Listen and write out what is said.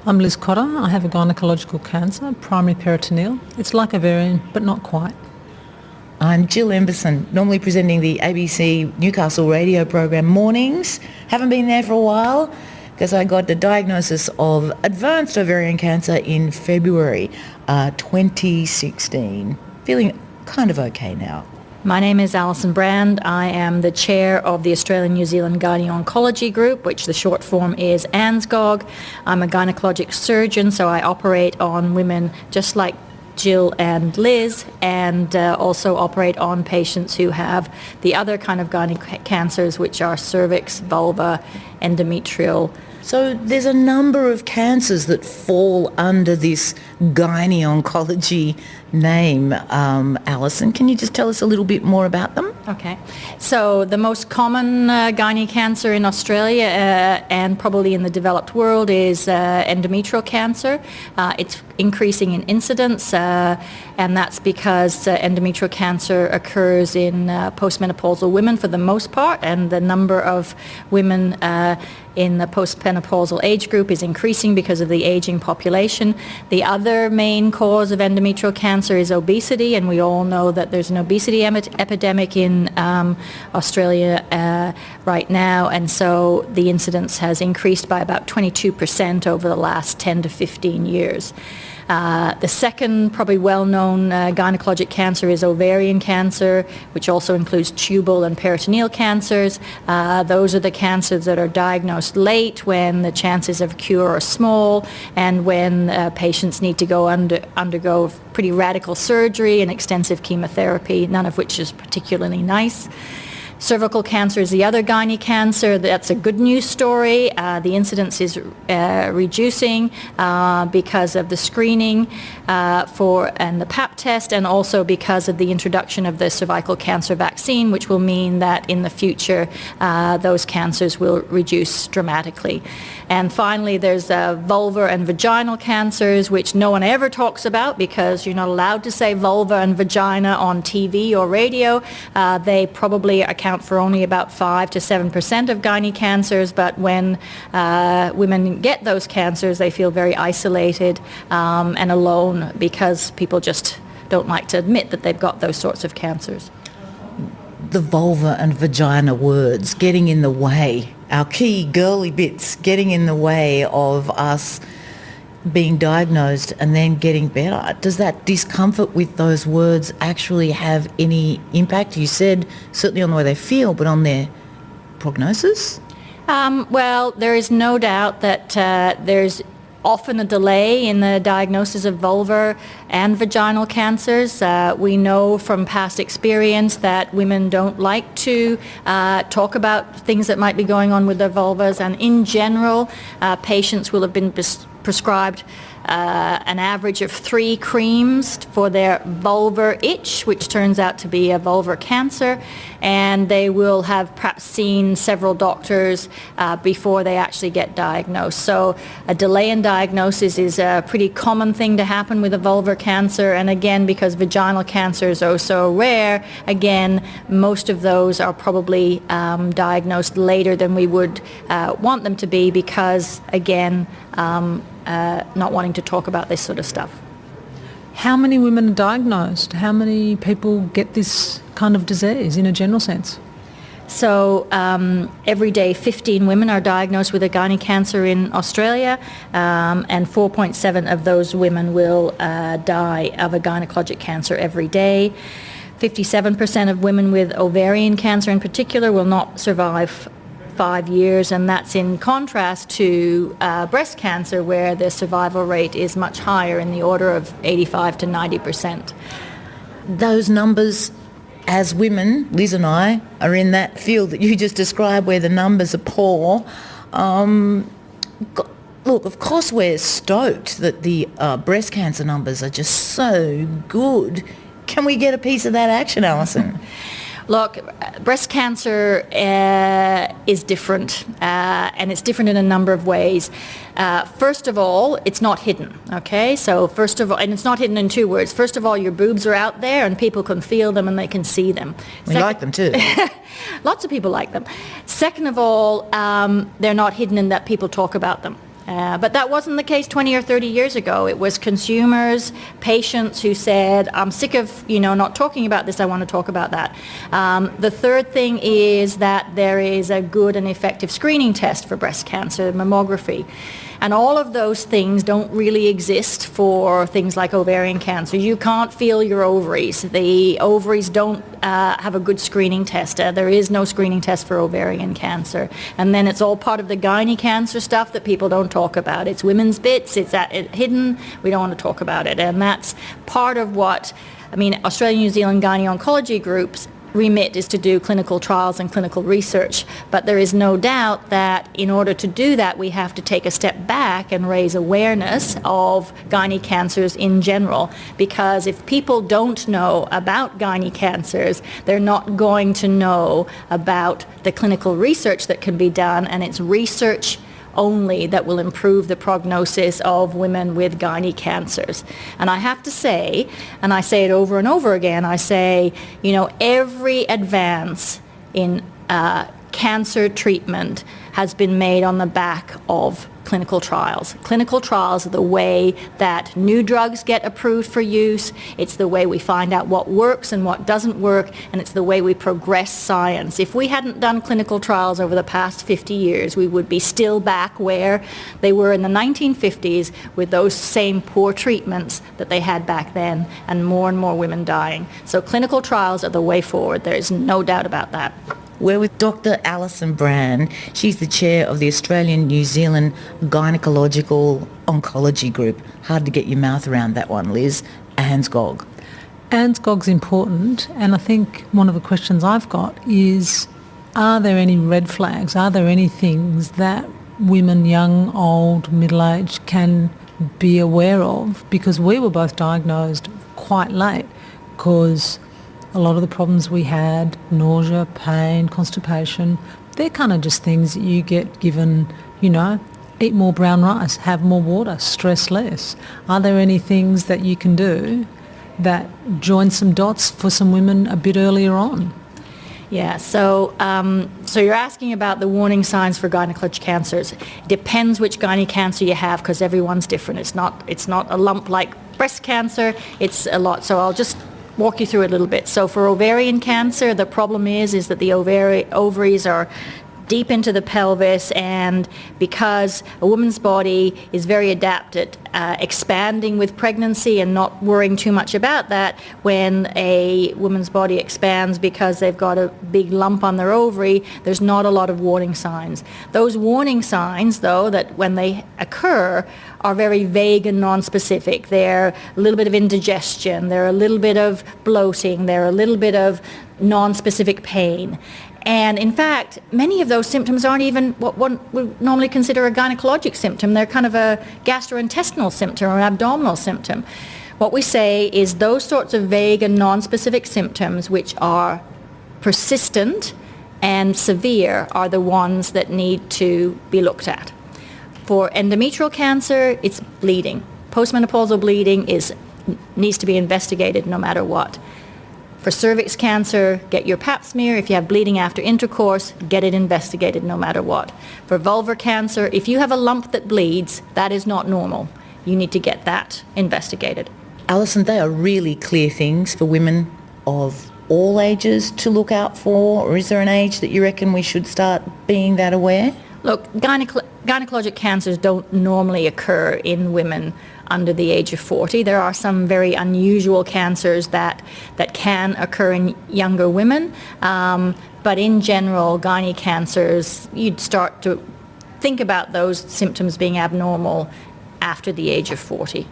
I'm Liz Cotter. I have a gynaecological cancer, primary peritoneal. It's like ovarian, but not quite. I'm Jill Emberson, normally presenting the ABC Newcastle radio program Mornings. Haven't been there for a while because I got the diagnosis of advanced ovarian cancer in February 2016. Feeling kind of okay now. My name is Alison Brand. I am the chair of the Australian New Zealand Gynaecology Group, which the short form is ANZGOG. I'm a gynaecologic surgeon, so I operate on women just like Jill and Liz, and also operate on patients who have the other kind of gynae cancers, which are cervix, vulva, endometrial. So there's a number of cancers that fall under this gynaecology name. Alison, can you just tell us a little bit more about them? Okay. So the most common gynae cancer in Australia and probably in the developed world is endometrial cancer. It's increasing in incidence, and that's because endometrial cancer occurs in postmenopausal women for the most part, and the number of women in the postmenopausal age group is increasing because of the aging population. The other main cause of endometrial cancer is obesity, and we all know that there's an obesity epidemic in Australia right now, and so the incidence has increased by about 22% over the last 10 to 15 years. The second probably well-known gynecologic cancer is ovarian cancer, which also includes tubal and peritoneal cancers. Those are the cancers that are diagnosed late when the chances of cure are small, and when patients need to go undergo pretty radical surgery and extensive chemotherapy, none of which is particularly nice. Cervical cancer is the other gynae cancer. That's a good news story. The incidence is reducing because of the screening and the Pap test, and also because of the introduction of the cervical cancer vaccine, which will mean that in the future those cancers will reduce dramatically. And finally, there's vulvar and vaginal cancers, which no one ever talks about because you're not allowed to say vulva and vagina on TV or radio. They probably account for only about 5 to 7% of gynae cancers, but when women get those cancers, they feel very isolated and alone because people just don't like to admit that they've got those sorts of cancers. The vulva and vagina words getting in the way, our key girly bits getting in the way of us being diagnosed and then getting better. Does that discomfort with those words actually have any impact? You said certainly on the way they feel, but on their prognosis? Well, there is no doubt that there's often a delay in the diagnosis of vulvar and vaginal cancers. We know from past experience that women don't like to talk about things that might be going on with their vulvas, and in general, patients will have been prescribed an average of 3 creams for their vulvar itch, which turns out to be a vulvar cancer, and they will have perhaps seen several doctors before they actually get diagnosed. So a delay in diagnosis is a pretty common thing to happen with a vulvar cancer, and again, because vaginal cancers are so rare, again, most of those are probably diagnosed later than we would want them to be because, again, not wanting to talk about this sort of stuff. How many women are diagnosed? How many people get this kind of disease in a general sense? So every day 15 women are diagnosed with a gynae cancer in Australia, and 4.7 of those women will die of a gynecologic cancer every day. 57% of women with ovarian cancer in particular will not survive 5 years, and that's in contrast to breast cancer, where the survival rate is much higher, in the order of 85 to 90%. Those numbers, as women, Liz and I, are in that field that you just described where the numbers are poor. Look, of course we're stoked that the breast cancer numbers are just so good. Can we get a piece of that action, Alison? Look, breast cancer is different, and it's different in a number of ways. First of all, it's not hidden, okay? So first of all, and it's not hidden in 2 words. First of all, your boobs are out there and people can feel them and they can see them. We like them too. Lots of people like them. Second of all, they're not hidden in that people talk about them. But that wasn't the case 20 or 30 years ago. It was consumers, patients who said, I'm sick of, not talking about this, I want to talk about that. The third thing is that there is a good and effective screening test for breast cancer, mammography. And all of those things don't really exist for things like ovarian cancer. You can't feel your ovaries. The ovaries don't have a good screening test. There is no screening test for ovarian cancer. And then it's all part of the gynae cancer stuff that people don't talk about. It's women's bits, it's hidden, we don't want to talk about it. And that's part of what, Australia New Zealand Gynae Oncology Group's remit is to do clinical trials and clinical research, but there is no doubt that in order to do that we have to take a step back and raise awareness of gynae cancers in general, because if people don't know about gynae cancers, they're not going to know about the clinical research that can be done, and it's research only that will improve the prognosis of women with gynae cancers. And I have to say, and I say it over and over again, I say, every advance in cancer treatment has been made on the back of clinical trials. Clinical trials are the way that new drugs get approved for use. It's the way we find out what works and what doesn't work, and it's the way we progress science. If we hadn't done clinical trials over the past 50 years, we would be still back where they were in the 1950s with those same poor treatments that they had back then, and more women dying. So clinical trials are the way forward. There is no doubt about that. We're with Dr. Alison Brand. She's the chair of the Australian New Zealand Gynaecological Oncology Group. Hard to get your mouth around that one, Liz. ANZGOG. ANZGOG's important, and I think one of the questions I've got is, are there any red flags? Are there any things that women, young, old, middle-aged, can be aware of? Because we were both diagnosed quite late, because a lot of the problems we had, nausea, pain, constipation, they're kind of just things that you get given, eat more brown rice, have more water, stress less. Are there any things that you can do that join some dots for some women a bit earlier on? Yeah, so you're asking about the warning signs for gynecological cancers. It depends which gynae cancer you have, because everyone's different. It's not a lump like breast cancer, it's a lot. So I'll just walk you through it a little bit. So for ovarian cancer, the problem is that the ovaries are deep into the pelvis, and because a woman's body is very adept at expanding with pregnancy and not worrying too much about that, when a woman's body expands because they've got a big lump on their ovary, there's not a lot of warning signs. Those warning signs, though, that when they occur are very vague and non-specific. They're a little bit of indigestion, they're a little bit of bloating, they're a little bit of non-specific pain. And in fact, many of those symptoms aren't even what one would normally consider a gynecologic symptom. They're kind of a gastrointestinal symptom or an abdominal symptom. What we say is those sorts of vague and non-specific symptoms, which are persistent and severe, are the ones that need to be looked at. For endometrial cancer, it's bleeding. Postmenopausal bleeding needs to be investigated no matter what. For cervix cancer, get your pap smear. If you have bleeding after intercourse, get it investigated no matter what. For vulvar cancer, if you have a lump that bleeds, that is not normal. You need to get that investigated. Alison, they are really clear things for women of all ages to look out for, or is there an age that you reckon we should start being that aware? Look, gynecologic cancers don't normally occur in women under the age of 40. There are some very unusual cancers that can occur in younger women, but in general, gynae cancers, you'd start to think about those symptoms being abnormal after the age of 40.